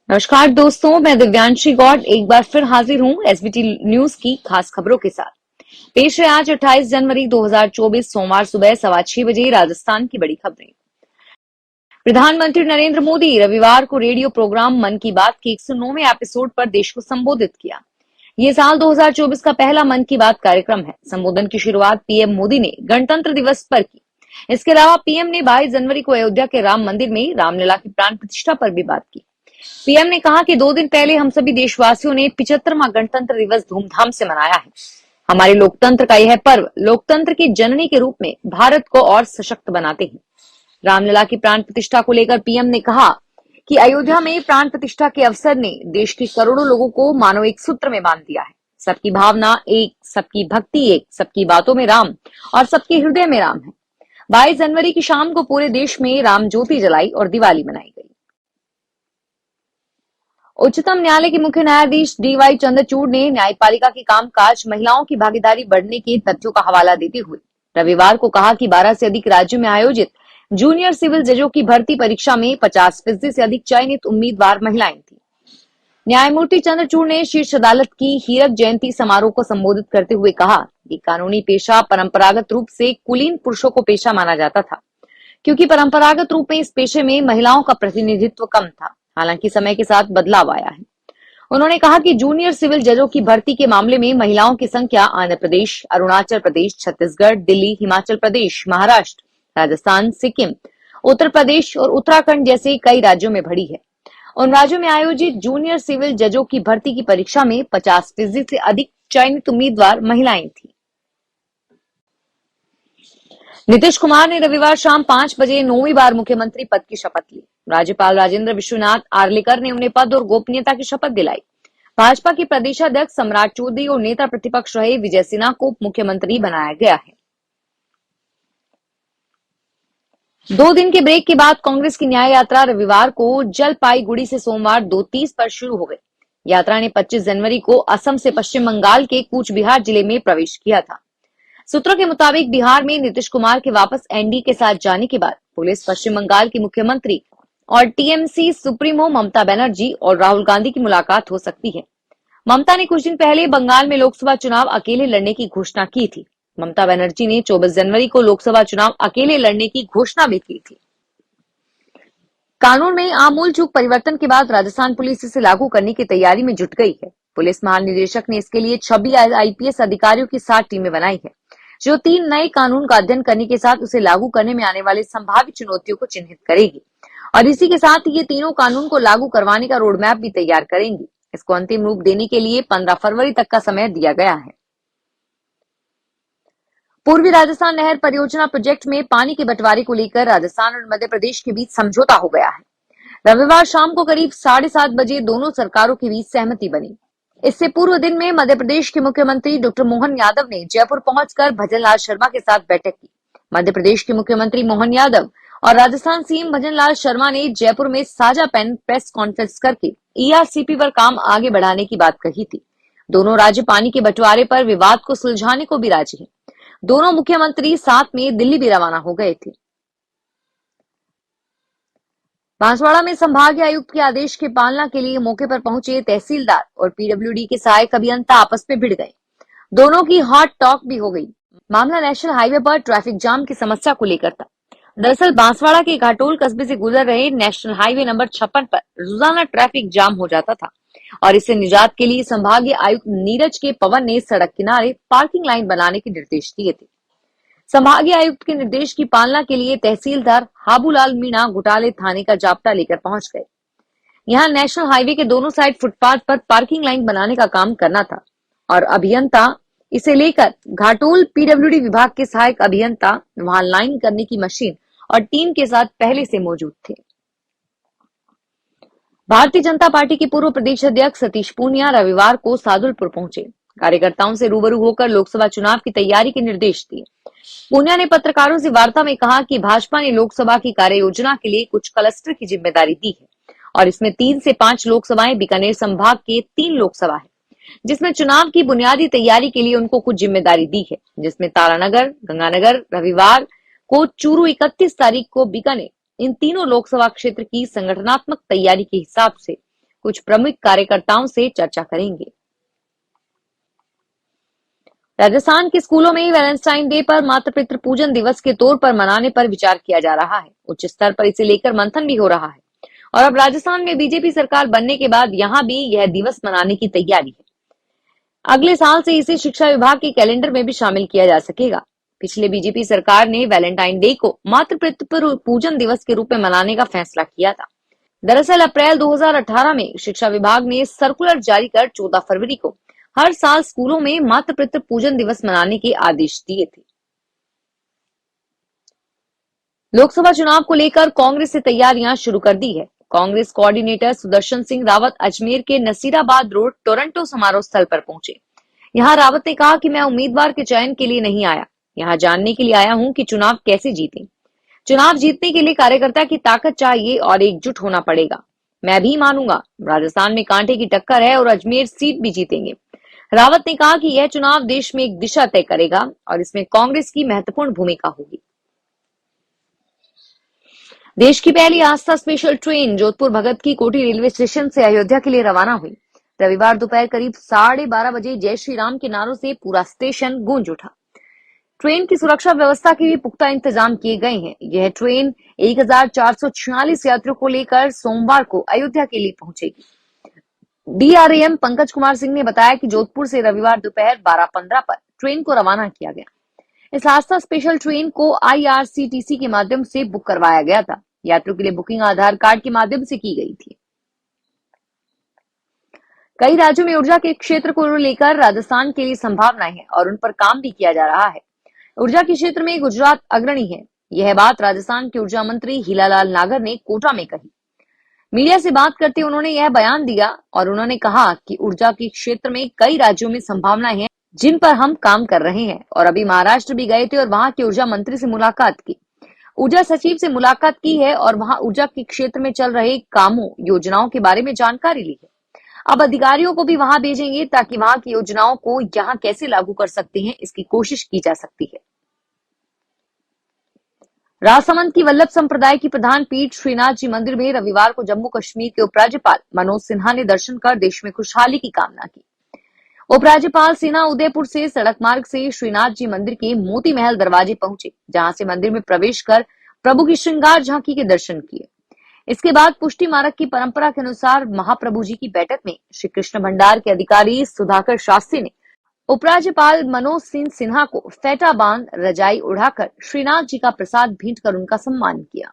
नमस्कार दोस्तों, मैं दिव्यांशी गौड़ एक बार फिर हाजिर हूं एसबीटी न्यूज की खास खबरों के साथ। पेश है आज 28 जनवरी 2024 सोमवार सुबह 6:15 बजे राजस्थान की बड़ी खबरें। प्रधानमंत्री नरेंद्र मोदी रविवार को रेडियो प्रोग्राम मन की बात के 109वें एपिसोड पर देश को संबोधित किया। ये साल 2024 का पहला मन की बात कार्यक्रम है। संबोधन की शुरुआत पीएम मोदी ने गणतंत्र दिवस पर की। इसके अलावा पीएम ने 22 जनवरी को अयोध्या के राम मंदिर में रामलला की प्राण प्रतिष्ठा पर भी बात की। पीएम ने कहा कि 2 दिन पहले हम सभी देशवासियों ने 75वां गणतंत्र दिवस धूमधाम से मनाया है। हमारे लोकतंत्र का यह पर्व लोकतंत्र की जननी के रूप में भारत को और सशक्त बनाते हैं। रामलला की प्राण प्रतिष्ठा को लेकर पीएम ने कहा कि अयोध्या में प्राण प्रतिष्ठा के अवसर ने देश के करोड़ों लोगों को मानो एक सूत्र में बांध दिया है। सबकी भावना एक, सबकी भक्ति एक, सबकी बातों में राम और सबके हृदय में राम है। 22 जनवरी की शाम को पूरे देश में राम ज्योति जलाई और दिवाली मनाई गई। उच्चतम न्यायालय के मुख्य न्यायाधीश डीवाई चंद्रचूड़ ने न्यायपालिका के कामकाज महिलाओं की भागीदारी बढ़ने के तथ्यों का हवाला देते हुए रविवार को कहा कि 12 से अधिक राज्यों में आयोजित जूनियर सिविल जजों की भर्ती परीक्षा में 50% से अधिक चयनित उम्मीदवार महिलाएं थी। न्यायमूर्ति चंद्रचूड़ ने शीर्ष अदालत की हीरक जयंती समारोह को संबोधित करते हुए कहा कि कानूनी पेशा परंपरागत रूप से कुलीन पुरुषों को पेशा माना जाता था, क्योंकि परंपरागत रूप में इस पेशे में महिलाओं का प्रतिनिधित्व कम था। हालांकि समय के साथ बदलाव आया है। उन्होंने कहा कि जूनियर सिविल जजों की भर्ती के मामले में महिलाओं की संख्या आंध्र प्रदेश, अरुणाचल प्रदेश, छत्तीसगढ़, दिल्ली, हिमाचल प्रदेश, महाराष्ट्र, राजस्थान, सिक्किम, उत्तर प्रदेश और उत्तराखंड जैसे कई राज्यों में बढ़ी है। उन राज्यों में आयोजित जूनियर सिविल जजों की भर्ती की परीक्षा में 50% से अधिक चयनित उम्मीदवार महिलाएं थी। नीतीश कुमार ने रविवार शाम 5 बजे 9वीं बार मुख्यमंत्री पद की शपथ ली। राज्यपाल राजेंद्र विश्वनाथ आर्लेकर ने उन्हें पद और गोपनीयता की शपथ दिलाई। भाजपा के प्रदेशाध्यक्ष सम्राट चौधरी और नेता प्रतिपक्ष रहे विजय सिन्हा को उप मुख्यमंत्री बनाया गया है। 2 दिन के ब्रेक के बाद कांग्रेस की न्याय यात्रा रविवार को जलपाईगुड़ी से सोमवार 2:30 पर शुरू हो गई। यात्रा ने 25 जनवरी को असम से पश्चिम बंगाल के कूच बिहार जिले में प्रवेश किया था। सूत्रों के मुताबिक बिहार में नीतीश कुमार के वापस एनडीए के साथ जाने के बाद पुलिस पश्चिम बंगाल की मुख्यमंत्री और टीएमसी सुप्रीमो ममता बनर्जी और राहुल गांधी की मुलाकात हो सकती है। ममता ने कुछ दिन पहले बंगाल में लोकसभा चुनाव अकेले लड़ने की घोषणा की थी। ममता बनर्जी ने 24 जनवरी को लोकसभा चुनाव अकेले लड़ने की घोषणा भी की थी। कानून में आमूल चूक परिवर्तन के बाद राजस्थान पुलिस इसे लागू करने की तैयारी में जुट गई है। पुलिस महानिदेशक ने इसके लिए 26 आईपीएस अधिकारियों की 7 टीमें बनाई है, जो 3 नए कानून का अध्ययन करने के साथ उसे लागू करने में आने वाली संभावित चुनौतियों को चिन्हित करेगी और इसी के साथ ये तीनों कानून को लागू करवाने का रोडमैप भी तैयार करेंगी। इसको अंतिम रूप देने के लिए 15 फरवरी तक का समय दिया गया है। पूर्वी राजस्थान नहर परियोजना प्रोजेक्ट में पानी के बंटवारे को लेकर राजस्थान और मध्य प्रदेश के बीच समझौता हो गया है। रविवार शाम को करीब 7:30 बजे दोनों सरकारों के बीच सहमति बनी। इससे पूर्व दिन में मध्य प्रदेश के मुख्यमंत्री डॉक्टर मोहन यादव ने जयपुर पहुंचकर भजनलाल शर्मा के साथ बैठक की। मध्य प्रदेश के मुख्यमंत्री मोहन यादव और राजस्थान सीएम भजनलाल शर्मा ने जयपुर में साझा प्रेस कॉन्फ्रेंस करके ईआरसीपी पर काम आगे बढ़ाने की बात कही थी। दोनों राज्य पानी के बंटवारे पर विवाद को सुलझाने को भी राजी हैं। दोनों मुख्यमंत्री साथ में दिल्ली भी रवाना हो गए थे। बांसवाड़ा में संभागीय आयुक्त के आदेश की पालना के लिए मौके पर पहुंचे तहसीलदार और पीडब्ल्यूडी के सहायक अभियंता आपस में भिड़ गए। दोनों की हॉट टॉक भी हो गई। मामला नेशनल हाईवे पर ट्रैफिक जाम की समस्या को लेकर था। दरअसल बांसवाड़ा के घाटोल कस्बे से गुजर रहे नेशनल हाईवे नंबर 56 पर रोजाना ट्रैफिक जाम हो जाता था और इससे निजात के लिए संभागीय आयुक्त नीरज के पवन ने सड़क किनारे पार्किंग लाइन बनाने के निर्देश दिए थे। संभागीय आयुक्त के निर्देश की पालना के लिए तहसीलदार हाबूलाल मीणा घोटाले थाने का जाप्ता लेकर पहुंच गए। यहां नेशनल हाईवे के दोनों साइड फुटपाथ पर पार्किंग लाइन बनाने का काम करना था और अभियंता इसे लेकर घाटोल पीडब्ल्यूडी विभाग के सहायक अभियंता वहां लाइन करने की मशीन और टीम के साथ पहले से मौजूद थे। भारतीय जनता पार्टी के पूर्व प्रदेश अध्यक्ष सतीश पूनिया रविवार को सादुलपुर पहुंचे। कार्यकर्ताओं से रूबरू होकर लोकसभा चुनाव की तैयारी के निर्देश दिए। पूनिया ने पत्रकारों से वार्ता में कहा कि भाजपा ने लोकसभा की कार्य योजना के लिए कुछ क्लस्टर की जिम्मेदारी दी है और इसमें 3 से 5 लोकसभाएं बीकानेर संभाग के 3 लोकसभा है, जिसमें चुनाव की बुनियादी तैयारी के लिए उनको कुछ जिम्मेदारी दी है, जिसमें तारानगर, गंगानगर, रविवार को चूरू, 31 तारीख को बीकानेर, इन तीनों लोकसभा क्षेत्र की संगठनात्मक तैयारी के हिसाब से कुछ प्रमुख कार्यकर्ताओं से चर्चा करेंगे। राजस्थान के स्कूलों में वैलेंटाइन डे पर मातृ पितृ पूजन दिवस के तौर पर मनाने पर विचार किया जा रहा है। उच्च स्तर पर इसे लेकर मंथन भी हो रहा है और अब राजस्थान में बीजेपी सरकार बनने के बाद यहां भी यह दिवस मनाने की तैयारी है। अगले साल से इसे शिक्षा विभाग के कैलेंडर में भी शामिल किया जा सकेगा। पिछले बीजेपी सरकार ने वैलेंटाइन डे को मातृ पितृ पूजन दिवस के रूप में मनाने का फैसला किया था। दरअसल अप्रैल 2018 में शिक्षा विभाग ने सर्कुलर जारी कर 14 फरवरी को हर साल स्कूलों में मातृ पितृ पूजन दिवस मनाने के आदेश दिए थे। लोकसभा चुनाव को लेकर कांग्रेस ने तैयारियां शुरू कर दी है। कांग्रेस कोऑर्डिनेटर सुदर्शन सिंह रावत अजमेर के नसीराबाद रोड टोरंटो समारोह स्थल पर पहुंचे। यहां रावत ने कहा कि मैं उम्मीदवार के चयन के लिए नहीं आया, यहां जानने के लिए आया हूं कि चुनाव कैसे जीतें। चुनाव जीतने के लिए कार्यकर्ता की ताकत चाहिए और एकजुट होना पड़ेगा। मैं भी मानूंगा राजस्थान में कांटे की टक्कर है और अजमेर सीट भी जीतेंगे। रावत ने कहा कि यह चुनाव देश में एक दिशा तय करेगा और इसमें कांग्रेस की महत्वपूर्ण भूमिका होगी। देश की पहली आस्था स्पेशल ट्रेन जोधपुर भगत की कोठी रेलवे स्टेशन से अयोध्या के लिए रवाना हुई। रविवार दोपहर करीब 12:30 बजे जय श्री राम के नारों से पूरा स्टेशन गूंज उठा। ट्रेन की सुरक्षा व्यवस्था के भी पुख्ता इंतजाम किए गए हैं। यह ट्रेन 1446 यात्रियों को लेकर सोमवार को अयोध्या के लिए पहुंचेगी। डीआरएम पंकज कुमार सिंह ने बताया कि जोधपुर से रविवार दोपहर 12:15 पर ट्रेन को रवाना किया गया। इस आस्था स्पेशल ट्रेन को आईआरसीटीसी के माध्यम से बुक करवाया गया था। यात्रियों के लिए बुकिंग आधार कार्ड के माध्यम से की गई थी। कई राज्यों में ऊर्जा के क्षेत्र को लेकर राजस्थान के लिए संभावनाएं हैं और उन पर काम भी किया जा रहा है। ऊर्जा के क्षेत्र में गुजरात अग्रणी है। यह बात राजस्थान के ऊर्जा मंत्री हीलालाल नागर ने कोटा में कही। मीडिया से बात करते उन्होंने यह बयान दिया और उन्होंने कहा कि ऊर्जा के क्षेत्र में कई राज्यों में संभावनाएं हैं जिन पर हम काम कर रहे हैं और अभी महाराष्ट्र भी गए थे और वहां के ऊर्जा मंत्री से मुलाकात की, ऊर्जा सचिव से मुलाकात की है और वहां ऊर्जा के क्षेत्र में चल रहे कामों योजनाओं के बारे में जानकारी ली है। अब अधिकारियों को भी वहां भेजेंगे ताकि वहां की योजनाओं को यहाँ कैसे लागू कर सकते हैं इसकी कोशिश की जा सकती है। राजसमंद की वल्लभ संप्रदाय की प्रधान पीठ श्रीनाथ जी मंदिर में रविवार को जम्मू कश्मीर के उपराज्यपाल मनोज सिन्हा ने दर्शन कर देश में खुशहाली की कामना की। उपराज्यपाल सिन्हा उदयपुर से सड़क मार्ग से श्रीनाथ जी मंदिर के मोती महल दरवाजे पहुंचे, जहां से मंदिर में प्रवेश कर प्रभु की श्रृंगार झांकी के दर्शन किए। इसके बाद पुष्टि मार्ग की परंपरा के अनुसार महाप्रभु जी की बैठक में श्री कृष्ण भंडार के अधिकारी सुधाकर शास्त्री ने उपराज्यपाल मनोज सिंह सिन्हा को फेटा बांध रजाई उड़ाकर श्रीनाथ जी का प्रसाद भेंट कर उनका सम्मान किया।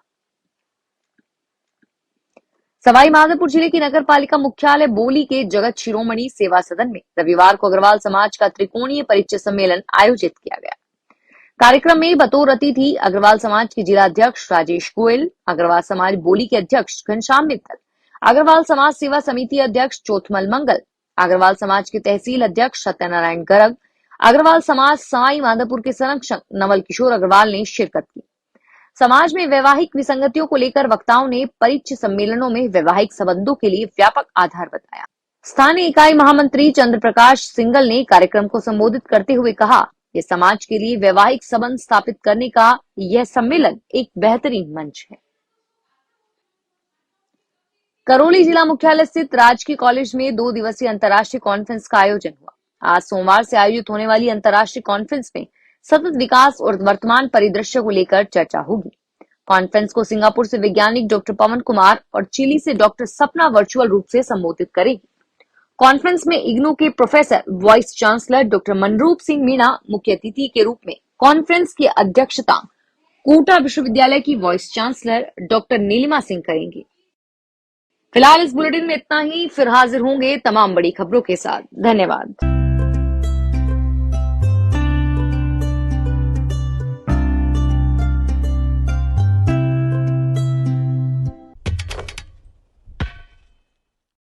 सवाई माधोपुर जिले की नगर पालिका मुख्यालय बोली के जगत शिरोमणि सेवा सदन में रविवार को अग्रवाल समाज का त्रिकोणीय परिचय सम्मेलन आयोजित किया गया। कार्यक्रम में बतौर अतिथि अग्रवाल समाज के जिलाध्यक्ष राजेश गोयल, अग्रवाल समाज बोली के अध्यक्ष घनश्याम मित्तल, अग्रवाल समाज सेवा समिति अध्यक्ष चोथमल मंगल, अग्रवाल समाज के तहसील अध्यक्ष सत्यनारायण गर्ग, अग्रवाल समाज सवाई माधोपुर के संरक्षक नवल किशोर अग्रवाल ने शिरकत की। समाज में वैवाहिक विसंगतियों को लेकर वक्ताओं ने परिचय सम्मेलनों में वैवाहिक संबंधों के लिए व्यापक आधार बताया। स्थानीय इकाई महामंत्री चंद्र प्रकाश सिंगल ने कार्यक्रम को संबोधित करते हुए कहा, ये समाज के लिए वैवाहिक संबंध स्थापित करने का यह सम्मेलन एक बेहतरीन मंच है। करौली जिला मुख्यालय स्थित राजकीय कॉलेज में 2 दिवसीय अंतर्राष्ट्रीय कॉन्फ्रेंस का आयोजन हुआ। आज सोमवार से आयोजित होने वाली अंतर्राष्ट्रीय कॉन्फ्रेंस में सतत विकास और वर्तमान परिदृश्य को लेकर चर्चा होगी। कॉन्फ्रेंस को सिंगापुर से वैज्ञानिक डॉक्टर पवन कुमार और चिली से डॉक्टर सपना वर्चुअल रूप से संबोधित करेगी। कॉन्फ्रेंस में इग्नू के professor vice chancellor doctor Manroop Singh Meena मुख्य अतिथि के रूप में कॉन्फ्रेंस की अध्यक्षता कोटा विश्वविद्यालय की vice chancellor doctor Nilima Singh करेंगी। फिलहाल इस बुलेटिन में इतना ही, फिर हाजिर होंगे तमाम बड़ी खबरों के साथ। धन्यवाद।